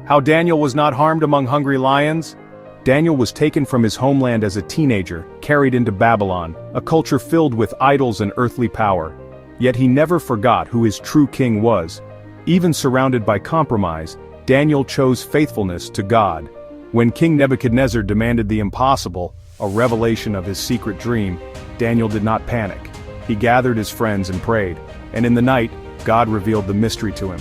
How Daniel was not harmed among hungry lions? Daniel was taken from his homeland as a teenager, carried into Babylon, a culture filled with idols and earthly power. Yet he never forgot who his true king was. Even surrounded by compromise, Daniel chose faithfulness to God. When King Nebuchadnezzar demanded the impossible, a revelation of his secret dream, Daniel did not panic. He gathered his friends and prayed, and in the night, God revealed the mystery to him.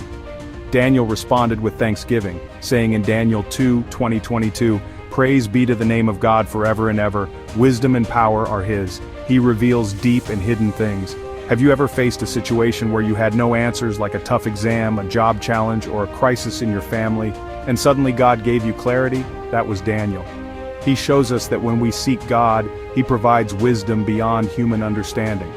Daniel responded with thanksgiving, saying in Daniel 2:20-22, "Praise be to the name of God forever and ever, wisdom and power are His. He reveals deep and hidden things." Have you ever faced a situation where you had no answers, like a tough exam, a job challenge, or a crisis in your family, and suddenly God gave you clarity? That was Daniel. He shows us that when we seek God, He provides wisdom beyond human understanding.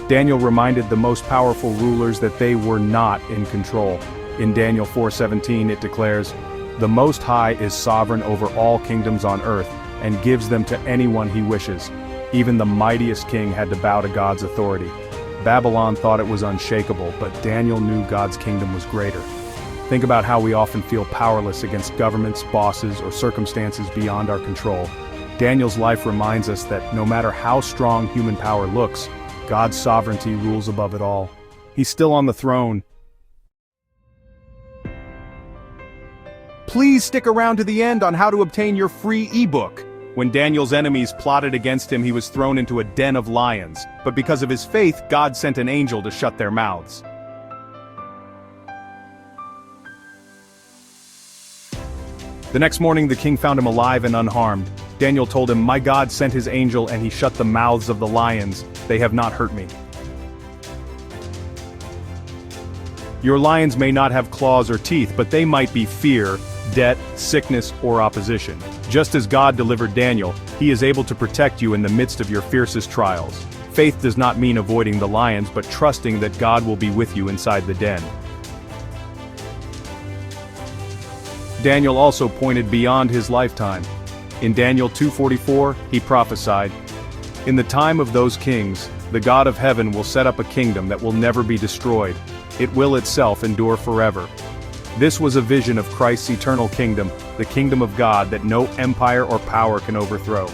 Daniel reminded the most powerful rulers that they were not in control. In Daniel 4:17 it declares, "The Most High is sovereign over all kingdoms on earth, and gives them to anyone He wishes." Even the mightiest king had to bow to God's authority. Babylon thought it was unshakable, but Daniel knew God's kingdom was greater. Think about how we often feel powerless against governments, bosses, or circumstances beyond our control. Daniel's life reminds us that no matter how strong human power looks, God's sovereignty rules above it all. He's still on the throne. Please stick around to the end on how to obtain your free ebook. When Daniel's enemies plotted against him, he was thrown into a den of lions. But because of his faith, God sent an angel to shut their mouths. The next morning, the king found him alive and unharmed. Daniel told him, "My God sent his angel and he shut the mouths of the lions. They have not hurt me." Your lions may not have claws or teeth, but they might be fear, debt, sickness, or opposition. Just as God delivered Daniel, He is able to protect you in the midst of your fiercest trials. Faith does not mean avoiding the lions, but trusting that God will be with you inside the den. Daniel also pointed beyond his lifetime. In Daniel 2:44, he prophesied, "In the time of those kings, the God of heaven will set up a kingdom that will never be destroyed. It will itself endure forever." This was a vision of Christ's eternal kingdom, the kingdom of God that no empire or power can overthrow.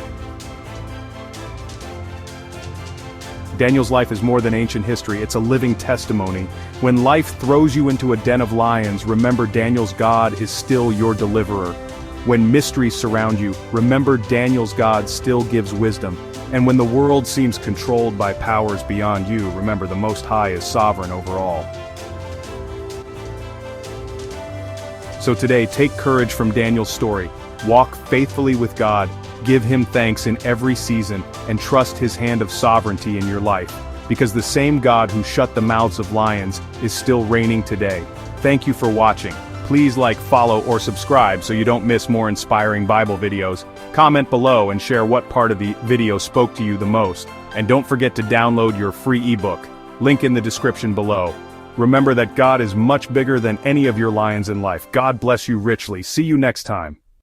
Daniel's life is more than ancient history, it's a living testimony. When life throws you into a den of lions, remember Daniel's God is still your deliverer. When mysteries surround you, remember Daniel's God still gives wisdom. And when the world seems controlled by powers beyond you, remember the Most High is sovereign over all. So today, take courage from Daniel's story. Walk faithfully with God, give Him thanks in every season, and trust His hand of sovereignty in your life. Because the same God who shut the mouths of lions is still reigning today. Thank you for watching. Please like, follow, or subscribe so you don't miss more inspiring Bible videos. Comment below and share what part of the video spoke to you the most. And don't forget to download your free ebook. Link in the description below. Remember that God is much bigger than any of your lions in life. God bless you richly. See you next time.